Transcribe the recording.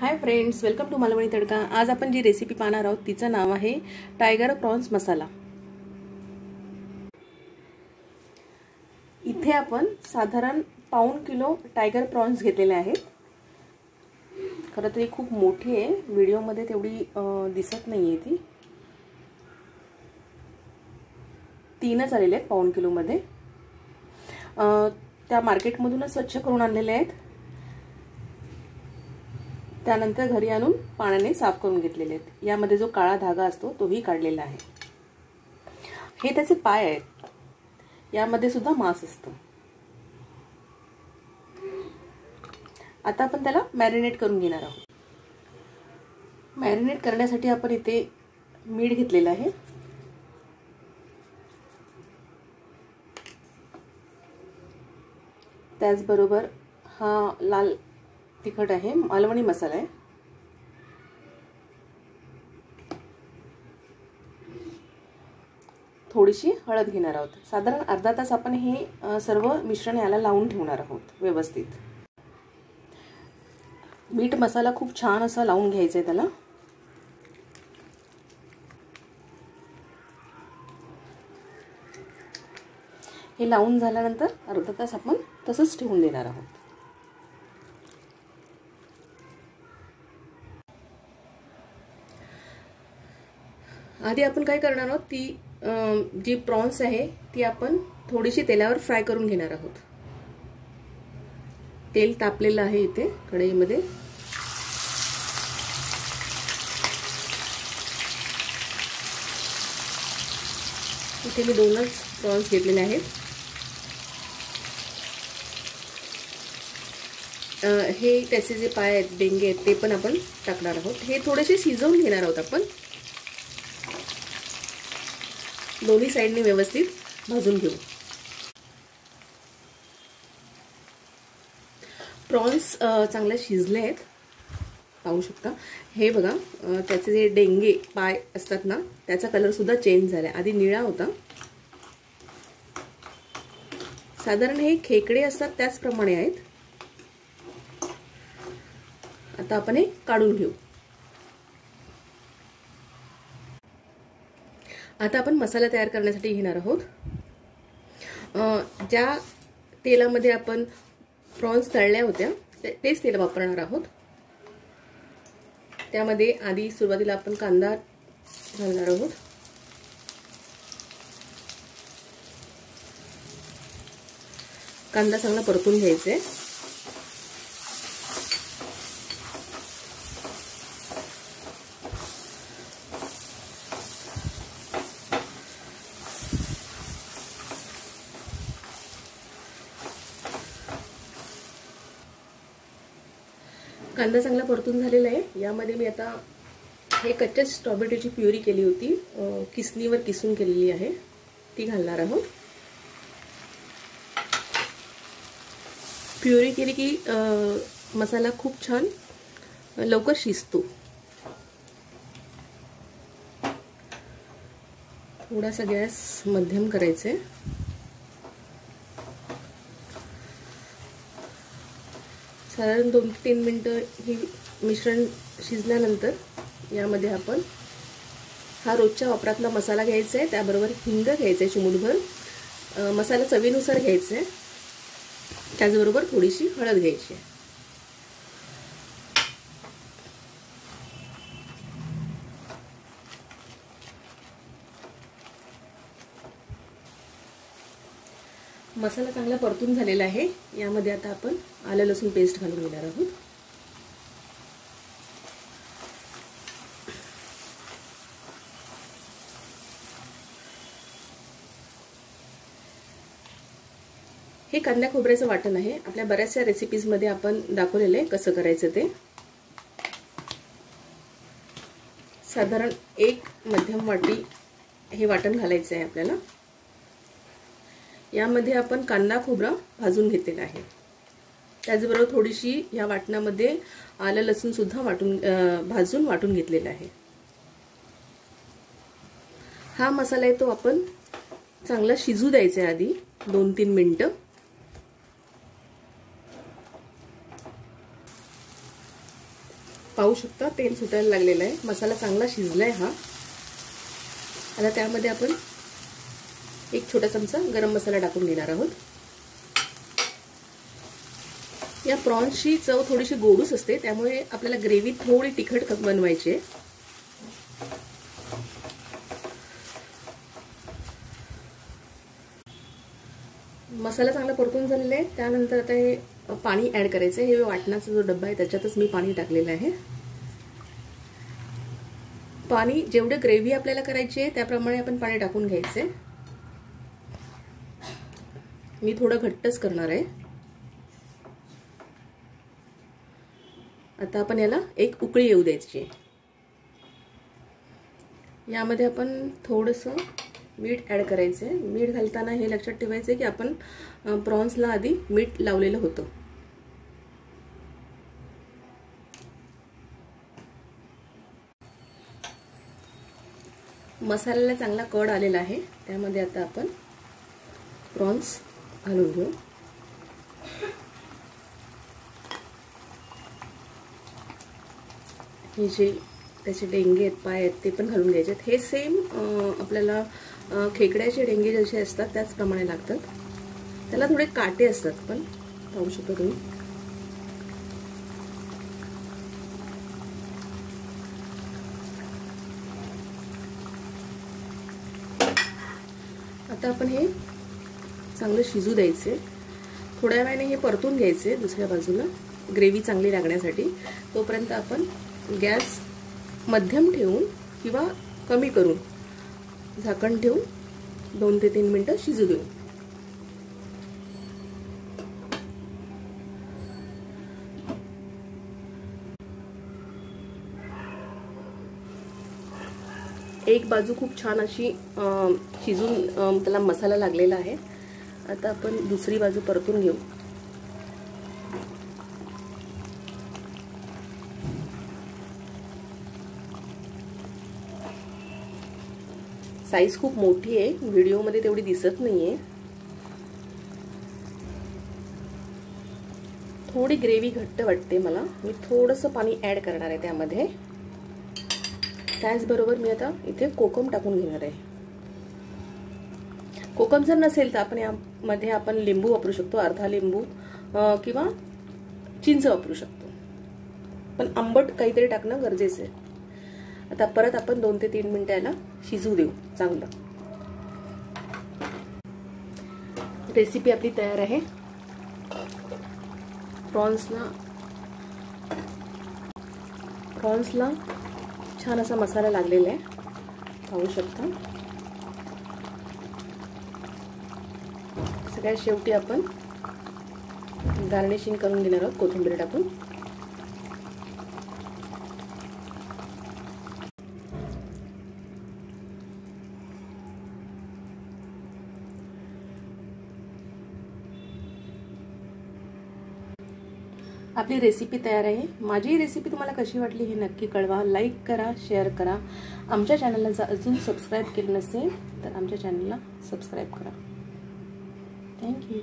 High friends, welcome to Malvani Tadka. आज आपण जी recipe पाहणार आहोत तिचं नाव आहे टायगर प्रॉन्स मसाला। इथे आपण साधारण पाऊण किलो टायगर प्रॉन्स घेतलेले आहेत। खरं तर ही खूप मोठी आहे, व्हिडिओमध्ये तेवढी दिसत नाहीये ती। तीनच आलेले आहेत पाऊण किलो मध्ये। त्या मार्केटमधूनच स्वच्छ करून आणलेले आहेत। त्यानंतर घरी आणून पाण्याने साफ करून घेतलेले आहेत। यामध्ये जो काळा धागा असतो तोही काढलेला आहे। हे त्याचे पाय आहेत, यामध्ये सुद्धा मांस असतं। आता आपण त्याला मॅरिनेट करून घेणार आहोत। मॅरिनेट करण्यासाठी आपण इथे मीठ घेतलेलं आहे, त्याचबरोबर हा लाल तिखट आहे, मालवणी मसाला आहे। थोडीशी हळद घेणार आहोत। साधारण अर्धा तास आपण हे सर्व मिश्रण याला लावून ठेवणार आहोत व्यवस्थित। मीठ मसाला खूप छान असा लावून घ्यायचा आहे त्याला। हे लावून झाल्यानंतर अर्धा तास आपण तसंच ठेवून देणार आहोत। आधी आपण काय करणार आहोत, ती जी प्रॉन्स आहे ती आपण थोडीशी तेलावर फ्राय करून घेणार आहोत। तेल तापलेलं आहे इथे कढईमध्ये। इथे मी दोनच प्रॉन्स घेतलेले आहेत। हे त्याचे जे पाय आहेत, डेंगे आहेत, ते पण आपण टाकणार आहोत। हे थोडेसे शिजवून घेणार आहोत आपण। दोन्ही साइडने व्यवस्थित भाजून घेऊ। प्रॉन्स चांगले शिजले आहेत, पाहू शकता। हे बघा, त्याचे जे डेंगे पाय असतात ना, त्याचा कलर सुद्धा चेंज झाला। आधी निळा होता। साधारण हे खेकडे असतात त्याचप्रमाणे आहेत। आता आपण हे काढून घेऊ। आता आपण मसाला तयार करण्यासाठी घेणार आहोत। ज्या तेलामध्ये आपण प्रॉन्स तळल्या होत्या तेच तेल वापरणार आहोत। त्यामध्ये आधी सुरुवातीला आपण कांदा घालणार आहोत। कांदा चांगला परतून घ्यायचा आहे। कांदा चांगला परतून झालेला आहे। यामध्ये मी आता हे कच्च्या टोमॅटोची प्युरी केली होती, किसणीवर किसून केलेली आहे, ती घालणार आहोत। प्युरी केली की मसाला खूप छान लवकर शिजतो। थोडासा गॅस मध्यम करायचा आहे। साधारण 2-3 मिनिटं ही मिश्रण शिजल्यानंतर यामध्ये आपण हा रोजच्या वापरातला मसाला घ्यायचा आहे। त्याबरोबर हिंग घ्यायचं आहे चिमूटभर। मसाला चवीनुसार घ्यायचा आहे। त्याचबरोबर थोडीशी हळद घ्यायची आहे। मसाला चांगला परतून झालेला आहे। यामध्ये आता आपण आलं लसूण पेस्ट घालून घेणार आहोत। हे कांदा खोबऱ्याचं वाटण आहे। आपल्या बऱ्याचशा रेसिपीज मध्ये आपण दाखवलेलं आहे कसं करायचं ते। साधारण 1 मध्यम वाटी हे वाटण घालायचं आहे आपल्याला। यामध्ये आपण कांदा खोबरा भाजून घेतलेला आहे। त्याचबरोबर थोडीशी या वाटणामध्ये आलं लसूण सुद्धा भाजून वाटून घेतलेला आहे। हा मसाला आहे तो आपण चांगला शिजू द्यायचा आहे आधी 2-3 मिनिटं। पाहू शकता तेल सुटायला लागलेलं आहे, मसाला चांगला शिजलाय हा। आता त्यामध्ये आपण 1 छोटा चमचा गरम मसाला टाकून घेणार आहोत। या प्रॉन्सची चव थोडीशी गोडूस असते, त्यामुळे आपल्याला ग्रेव्ही थोडी तिखट बनवायची आहे। मसाला चांगला परतून झालेला आहे। त्यानंतर आता हे पाणी ऍड करायचं आहे। हे वाटणाचा जो डब्बा आहे त्याच्यातच मी पाणी टाकलेलं आहे। पाणी जेवढे ग्रेव्ही आपल्याला करायची आहे त्याप्रमाणे आपण पाणी टाकून घ्यायचे। मी थोडं घट्टच करणार आहे। आता आपण याला एक उकळी येऊ द्यायची आहे। यामध्ये आपण थोडंसं मीठ ऍड करायचं आहे। मीठ घालताना हे लक्षात ठेवायचं की आपण प्रॉन्सला आधी मीठ लावलेलं होतं। मसाल्याला चांगला कड आलेला आहे। त्यामध्ये आता आपण प्रॉन्स घालून घेऊ। हे जे त्याचे डेंगे आहेत, पाय आहेत, ते पण घालून घ्यायचे आहेत। हे सेम आपल्याला खेकड्याचे डेंगे जसे असतात त्याचप्रमाणे लागतात। त्याला थोडे काटे असतात, पण पाहू शकता तुम्ही। आता आपण हे चांगलं शिजू द्यायचे। थोड्या वेळाने हे परतून घ्यायचे दुसऱ्या बाजूला, ग्रेव्ही चांगली लागण्यासाठी। तोपर्यंत आपण गॅस मध्यम ठेवून किंवा कमी करून झाकण ठेवून 2 ते 3 मिनिटं शिजू देऊ। एक बाजू खूप छान अशी शिजून त्याला मसाला लागलेला आहे। आता आपण दुसरी बाजू परतून घेऊ। साईज खूप मोठी आहे, व्हिडिओमध्ये तेवढी दिसत नाहीये। थोडी ग्रेव्ही घट्ट वाटते मला, मी थोडंसं पाणी ऍड करणार आहे त्यामध्ये। त्याचबरोबर मी आता इथे कोकम टाकून घेणार आहे। कोकम जर नसेल तर आपण यामध्ये आपण लिंबू वापरू शकतो, अर्धा लिंबू किंवा चिंच वापरू शकतो, पण आंबट काहीतरी टाकणं गरजेचं आहे। आता परत आपण 2 ते 3 मिनिटं याला शिजू देऊ चांगलं। रेसिपी आपली तयार आहे। प्रॉन्सला छान असा मसाला लागलेला आहे, पाहू शकता। सगळ्यात शेवटी आपण गार्निशिंग करून घेणार आहोत कोथिंबीर टाकून। आपली रेसिपी तयार आहे। माझी रेसिपी तुम्हाला कशी वाटली हे नक्की कळवा। लाईक करा, शेअर करा। आमच्या चॅनलला जर अजून सबस्क्राईब केलं नसेल तर आमच्या चॅनलला सबस्क्राईब करा। थँक्यू।